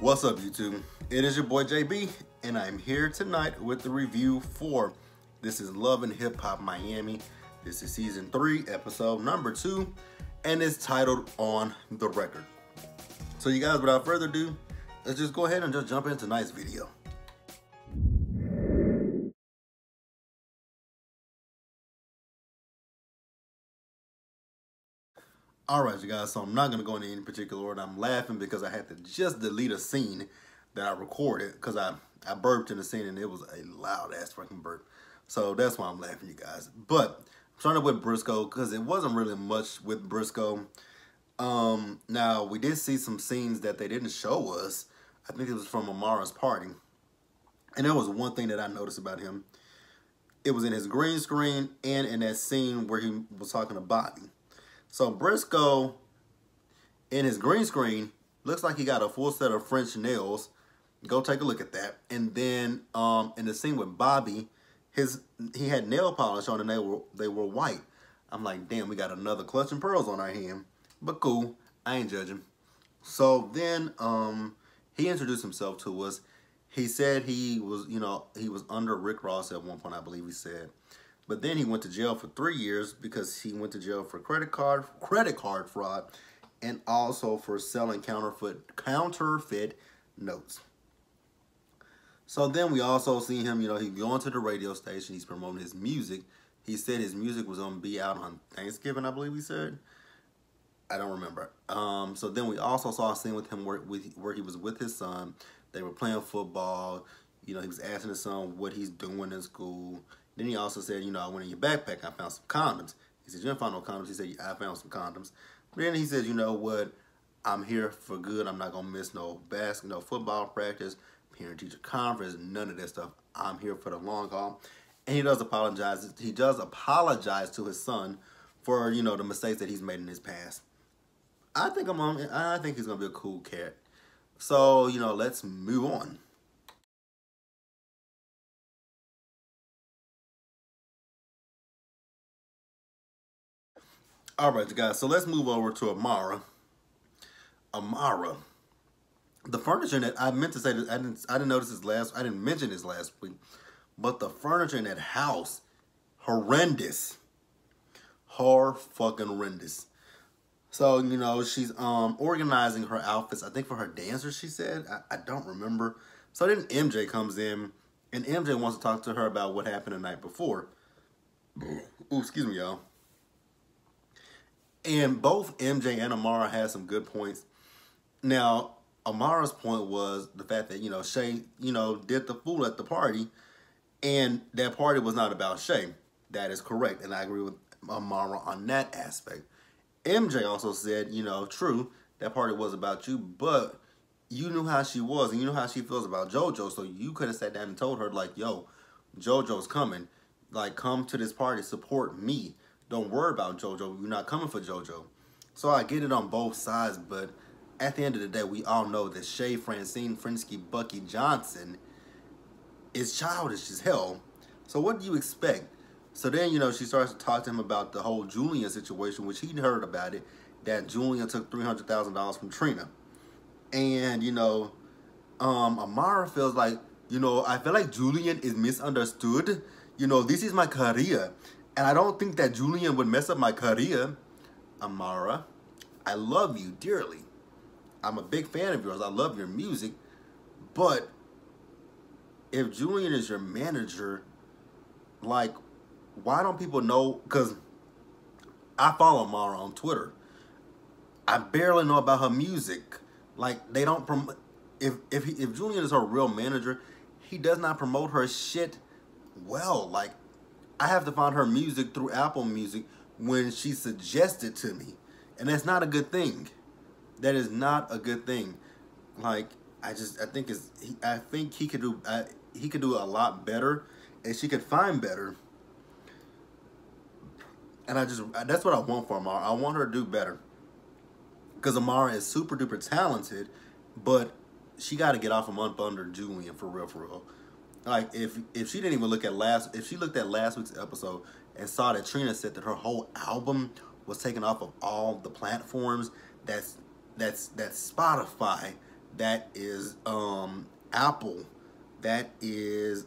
What's up, YouTube? It is your boy JB, and I'm here tonight with the review for This is Love and Hip Hop Miami. This is season 3, episode number 2, and it's titled On the Record. So, you guys, without further ado, let's just go ahead and just jump into tonight's video. Alright, you guys, so I'm not going to go in any particular order. I'm laughing because I had to just delete a scene that I recorded because I burped in the scene and it was a loud ass fucking burp. So that's why I'm laughing, you guys. But I'm starting with Briscoe because it wasn't really much with Briscoe. Now, we did see some scenes that they didn't show us. I think it was from Amara's party. And there was one thing that I noticed about him. It was in his green screen and in that scene where he was talking to Bobby. So Briscoe, in his green screen, looks like he got a full set of French nails. Go take a look at that. And then in the scene with Bobby, he had nail polish on and they were white. I'm like, damn, we got another clutch and pearls on our hand. But cool, I ain't judging. So then he introduced himself to us. He said he was, he was under Rick Ross at one point, I believe he said. But then he went to jail for 3 years because he went to jail for credit card fraud and also for selling counterfeit notes. So then we also see him, he's going to the radio station. He's promoting his music. He said his music was going to be out on Thanksgiving, I believe he said. I don't remember. So then we also saw a scene with him where he was with his son. They were playing football. He was asking his son what he's doing in school. Then he also said, I went in your backpack, I found some condoms. He said, you didn't find no condoms? He said, I found some condoms. But then he says, you know what? I'm here for good. I'm not going to miss no football practice, parent-teacher conference, none of that stuff. I'm here for the long haul. And he does apologize. He does apologize to his son for, the mistakes that he's made in his past. I think he's going to be a cool cat. So, let's move on. All right, you guys, so let's move over to Amara. Amara. The furniture that I meant to say that I didn't notice I didn't mention this last week, but the furniture in that house, horrendous. Fucking horrendous. So, she's organizing her outfits, I think for her dancers, she said. I don't remember. So then MJ comes in, and MJ wants to talk to her about what happened the night before. Ooh, excuse me, y'all. And both MJ and Amara had some good points. Now, Amara's point was the fact that, Shay, did the fool at the party. And that party was not about Shay. That is correct. And I agree with Amara on that aspect. MJ also said, true, that party was about you. But you knew how she was. And you know how she feels about JoJo. So you could have sat down and told her, like, yo, JoJo's coming. Like, come to this party. Support me. Don't worry about JoJo. You're not coming for JoJo. So I get it on both sides, but at the end of the day, we all know that Shay Francine Frinsky Bucky Johnson is childish as hell. So what do you expect? So then, she starts to talk to him about the whole Julian situation, which he heard about it, that Julian took $300,000 from Trina. And, Amara feels like, I feel like Julian is misunderstood. This is my career. And I don't think that Julian would mess up my career. Amara, I love you dearly. I'm a big fan of yours. I love your music. But if Julian is your manager, like, why don't people know? Because I follow Amara on Twitter. I barely know about her music. Like, they don't promote. If Julian is her real manager, he does not promote her shit well. Like, I have to find her music through Apple Music when she suggested to me. And that's not a good thing. That is not a good thing. Like, I think he could do a lot better, and she could find better. And that's what I want for Amara. I want her to do better. Because Amara is super duper talented, but she got to get off from under Julian for real. Like, if she didn't even look at if she looked at last week's episode and saw that Trina said that her whole album was taken off of all the platforms, that's Spotify, that is Apple, that is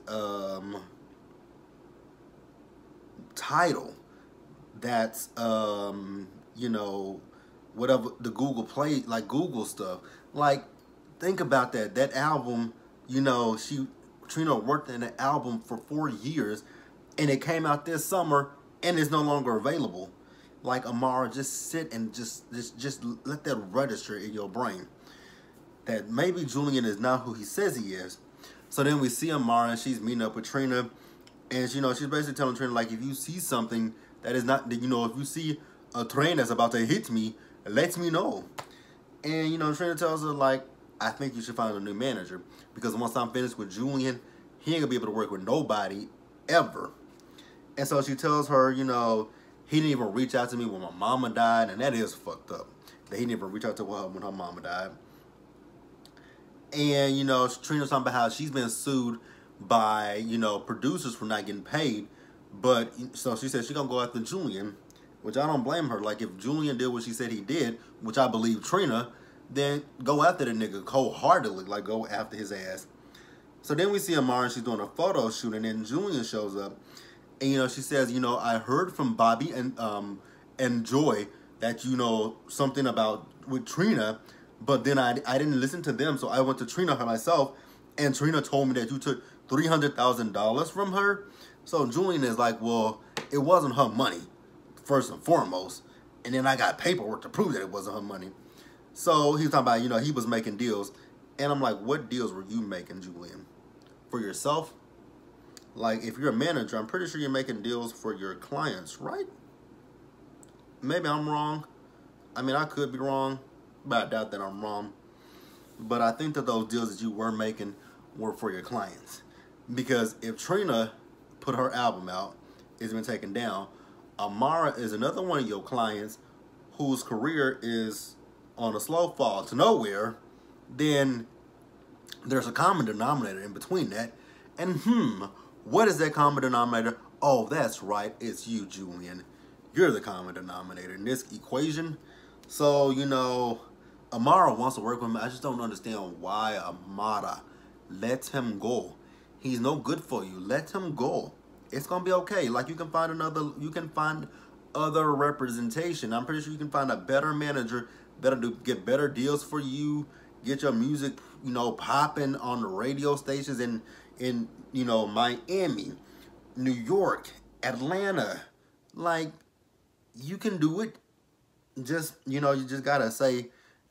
Tidal, that's you know, whatever the Google Play, like Google stuff. Like, think about that. That album, you know, Trina worked in the album for 4 years, and it came out this summer, and it's no longer available. Like, Amara, just sit and just let that register in your brain that maybe Julian is not who he says he is. So then we see Amara, and she's meeting up with Trina, and you know, she's basically telling Trina, like, if you see something that is not, you know, if you see a train that's about to hit me, let me know. And you know, Trina tells her, like, I think you should find a new manager, because once I'm finished with Julian, he ain't gonna be able to work with nobody ever. And so she tells her, you know, he didn't even reach out to me when my mama died, and that is fucked up. That he didn't even reach out to her when her mama died. And, you know, Trina's talking about how she's been sued by, you know, producers for not getting paid. But, so she said she's going to go after Julian, which I don't blame her. Like, if Julian did what she said he did, which I believe Trina, then go after the nigga cold-heartedly. Like, go after his ass. So then we see Amara, and she's doing a photo shoot, and then Julian shows up. And, you know, she says, you know, I heard from Bobby and Joy that, you know, something about with Trina, but then I didn't listen to them, so I went to Trina myself, and Trina told me that you took $300,000 from her. So Julian is like, well, it wasn't her money, first and foremost, and then I got paperwork to prove that it wasn't her money. So he's talking about, you know, he was making deals, and I'm like, what deals were you making, Julian? For yourself? Like, if you're a manager, I'm pretty sure you're making deals for your clients, right? Maybe I'm wrong. I mean, I could be wrong, but I doubt that I'm wrong. But I think that those deals that you were making were for your clients. Because if Trina put her album out, it's been taken down, Amara is another one of your clients whose career is on a slow fall to nowhere, then there's a common denominator in between that. And what is that common denominator? Oh, that's right, it's you, Julian. You're the common denominator in this equation. So, you know, Amara wants to work with him. I just don't understand why Amara. Let him go. He's no good for you. Let him go. It's gonna be okay. Like, you can find other representation. I'm pretty sure you can find a better manager that'll get better deals for you, get your music, you know, popping on the radio stations in you know, Miami, New York, Atlanta. Like, you can do it. Just, you know, you just gotta say,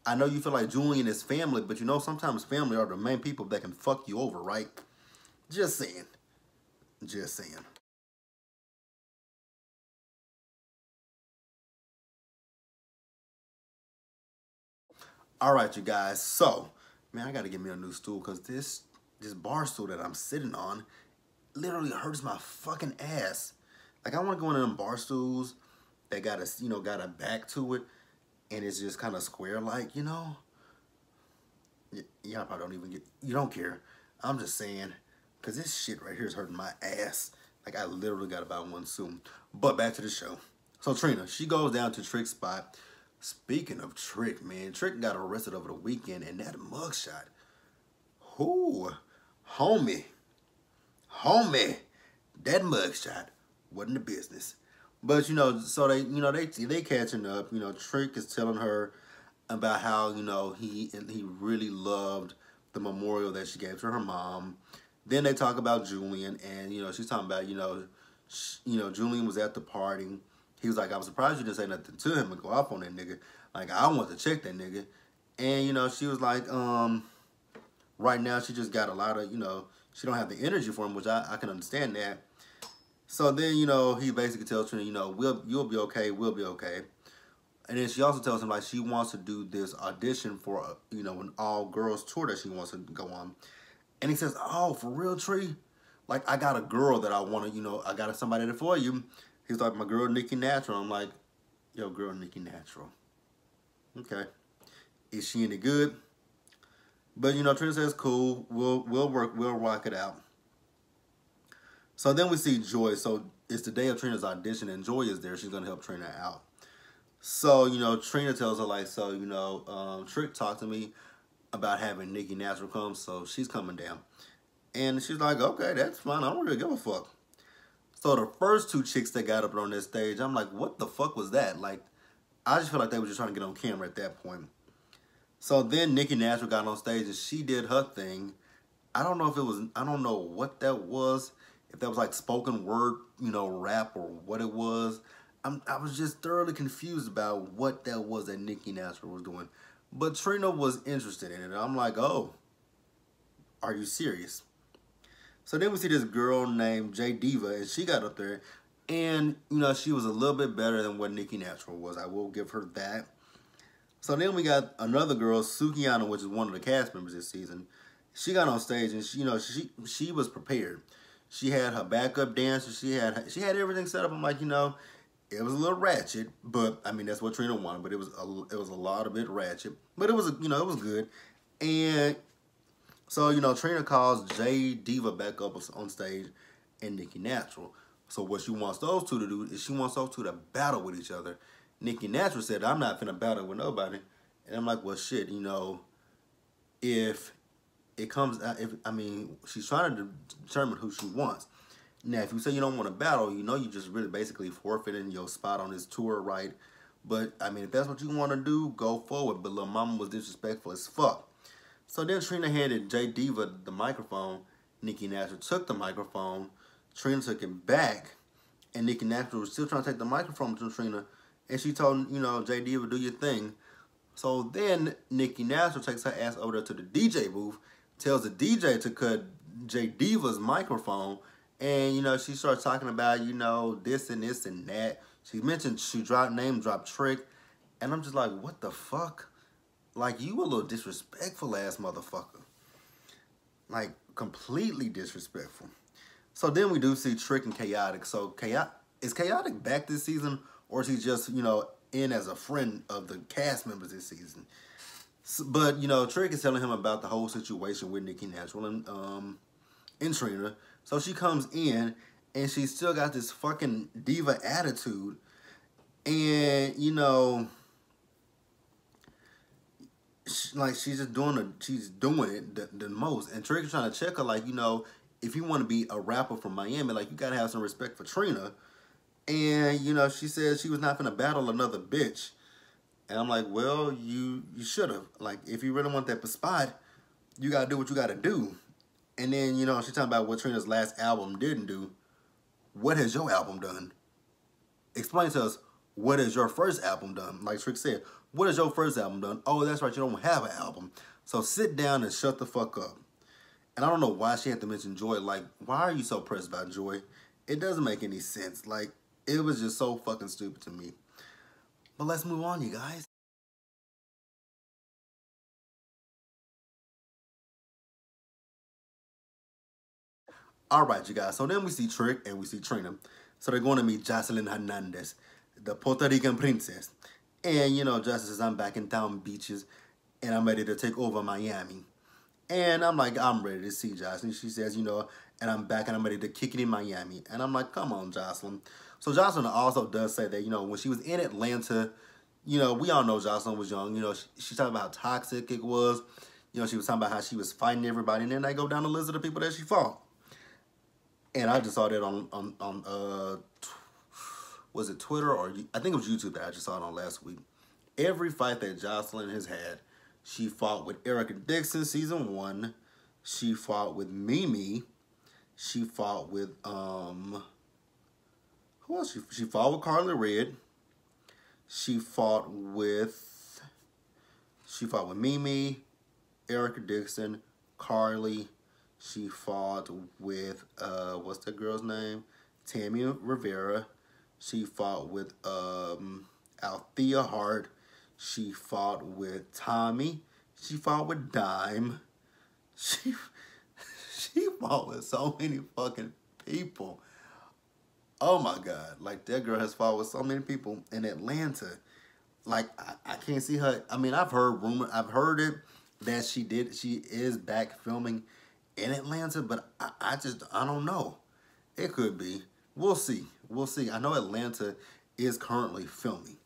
I know you feel like Julian is family, but you know, sometimes family are the main people that can fuck you over, right? Just saying. Just saying. All right, you guys. So, man, I gotta get me a new stool, because this bar stool that I'm sitting on literally hurts my fucking ass. Like, I want to go into them bar stools that got a, you know, got a back to it, and it's just kind of square, like, you know. Y'all probably don't even get, you don't care. I'm just saying, because this shit right here is hurting my ass. Like, I literally got to buy one soon. But back to the show. So Trina, she goes down to Trick's spot. Speaking of Trick, man, Trick got arrested over the weekend, and that mugshot. Whoo, homie, that mugshot wasn't the business. But, you know, so they, you know, they catching up. You know, Trick is telling her about how, you know, he really loved the memorial that she gave to her mom. Then they talk about Julian, and, you know, she's talking about, you know, Julian was at the party. He was like, I'm surprised you didn't say nothing to him and go off on that nigga. Like, I want to check that nigga. And, you know, she was like, right now she just got a lot of, you know, she don't have the energy for him, which I can understand that. So then, you know, he basically tells her, you know, you'll be okay, we'll be okay. And then she also tells him, like, she wants to do this audition for, you know, an all-girls tour that she wants to go on. And he says, oh, for real, Tree? Like, I got a girl that I want to, you know, I got somebody there for you. He's like, my girl, Nikki Natural. I'm like, yo, girl, Nikki Natural. Okay. Is she any good? But, you know, Trina says, cool. We'll rock it out. So then we see Joy. So it's the day of Trina's audition, and Joy is there. She's going to help Trina out. So, you know, Trina tells her, like, so, you know, Trick talked to me about having Nikki Natural come, so she's coming down. And she's like, okay, that's fine. I don't really give a fuck. So the first two chicks that got up on this stage, I'm like, what the fuck was that? Like, I just feel like they were just trying to get on camera at that point. So then Nikki Natural got on stage and she did her thing. I don't know if it was, I don't know what that was. If that was like spoken word, you know, rap or what it was. I was just thoroughly confused about what that was that Nikki Natural was doing. But Trina was interested in it. I'm like, oh, are you serious? So then we see this girl named J Diva, and she got up there, and you know she was a little bit better than what Nikki Natural was. I will give her that. So then we got another girl, Sukiana, which is one of the cast members this season. She got on stage, and she was prepared. She had her backup dancer. She had everything set up. I'm like, it was a little ratchet, but I mean that's what Trina wanted. But it was a lot of bit ratchet, but it was it was good. And so Trina calls J Diva back up on stage, and Nikki Natural. So what she wants those two to do is she wants those two to battle with each other. Nikki Natural said, "I'm not finna battle with nobody," and I'm like, "Well, shit, if it comes out, she's trying to determine who she wants." Now, if you say you don't want to battle, you just really basically forfeiting your spot on this tour, right? But, I mean, if that's what you want to do, go forward. But Lil Mama was disrespectful as fuck. So then Trina handed J Diva the microphone. Nikki Natural took the microphone. Trina took it back. And Nikki Natural was still trying to take the microphone from Trina. And she told, J Diva, do your thing. So then Nikki Natural takes her ass over there to the DJ booth, tells the DJ to cut J Diva's microphone. And, she starts talking about, this and this and that. She mentioned, name dropped Trick. And I'm just like, what the fuck? Like, you a little disrespectful ass motherfucker. Like, completely disrespectful. So then we do see Trick and Chaotic. So, is Chaotic back this season? Or is he just, in as a friend of the cast members this season? But, Trick is telling him about the whole situation with Nikki Natural and Trina. So she comes in, and she still got this fucking diva attitude. And, she's just doing it the most. And Trick is trying to check her, like, if you want to be a rapper from Miami, like, you got to have some respect for Trina. And, she said she was not going to battle another bitch. And I'm like, well, you should have. Like, if you really want that spot, you got to do what you got to do. And then, she's talking about what Trina's last album didn't do. What has your album done? Explain to us, what has your first album done? Like Trick said, what has your first album done? Oh, that's right, you don't have an album. So sit down and shut the fuck up. And I don't know why she had to mention Joy. Like, why are you so pressed about Joy? It doesn't make any sense. Like, it was just so fucking stupid to me. But let's move on, you guys. All right, you guys. So then we see Trick and we see Trina. So they're going to meet Jocelyn Hernandez, the Puerto Rican princess. And, Jocelyn says, I'm back in town, beaches, and I'm ready to take over Miami. And I'm like, I'm ready to see Jocelyn. She says, and I'm back and I'm ready to kick it in Miami. And I'm like, come on, Jocelyn. So Jocelyn also does say that, when she was in Atlanta, we all know Jocelyn was young. She talked about how toxic it was. She was talking about how she was fighting everybody. And then they go down the list of the people that she fought. And I just saw that on was it Twitter or I think it was YouTube that I just saw it on last week. Every fight that Jocelyn has had, she fought with Erica Dixon season 1. She fought with Mimi. She fought with who else? She fought with Carly Red. She fought with Mimi, Erica Dixon, Carly. She fought with, what's that girl's name? Tammy Rivera. She fought with Althea Hart. She fought with Tommy. She fought with Dime. She fought with so many fucking people. Oh my God. Like, that girl has fought with so many people in Atlanta. Like, I can't see her. I mean, I've heard it that she is back filming in Atlanta, but I don't know. It could be. We'll see. I know Atlanta is currently filming.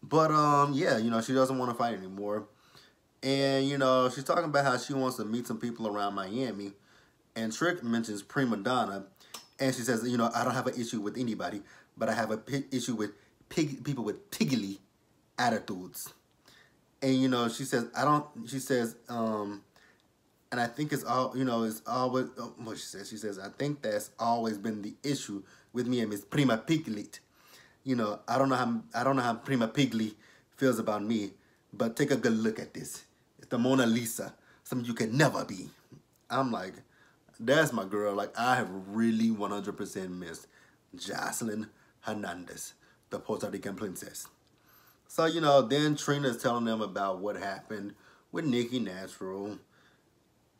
But, yeah, she doesn't want to fight anymore. And, you know, she's talking about how she wants to meet some people around Miami. And Trick mentions prima donna. And she says, you know, I don't have an issue with anybody, but I have a issue with people with piggly attitudes. And, you know, she says, and I think it's all, you know, it's always, what she says, I think that's always been the issue with me and Miss Prima Piglet. You know, I don't know how Prima Piglet feels about me, but take a good look at this. It's the Mona Lisa, something you can never be. I'm like, that's my girl. Like, I have really 100% missed Jocelyn Hernandez, the Puerto Rican princess. So, you know, then Trina's telling them about what happened with Nicki Natural.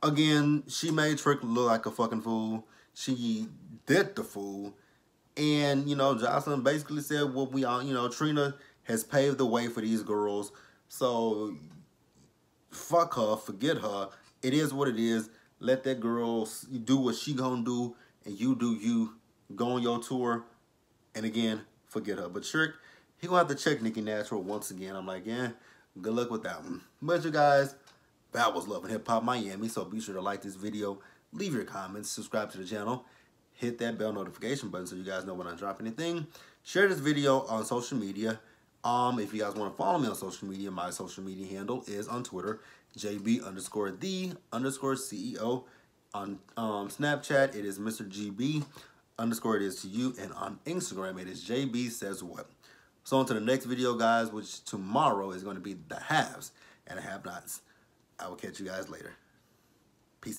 Again, she made Trick look like a fucking fool. She did the fool. And, you know, Jocelyn basically said what we all, you know, Trina has paved the way for these girls. So, fuck her, forget her. It is what it is. Let that girl do what she gonna do, and you do you. Go on your tour, and again, forget her. But Trick, he gonna have to check Nicki Natural once again. I'm like, yeah, good luck with that one. But you guys, that was Love and Hip Hop Miami. So be sure to like this video, leave your comments, subscribe to the channel, hit that bell notification button so you guys know when I drop anything. Share this video on social media. If you guys want to follow me on social media, my social media handle is on Twitter, JB_the_CEO. On Snapchat, it is Mr. GB _ it is to you. And on Instagram, it is Jbsayzwhat. So on to the next video, guys, which tomorrow is going to be the haves and the have-nots. I will catch you guys later. Peace.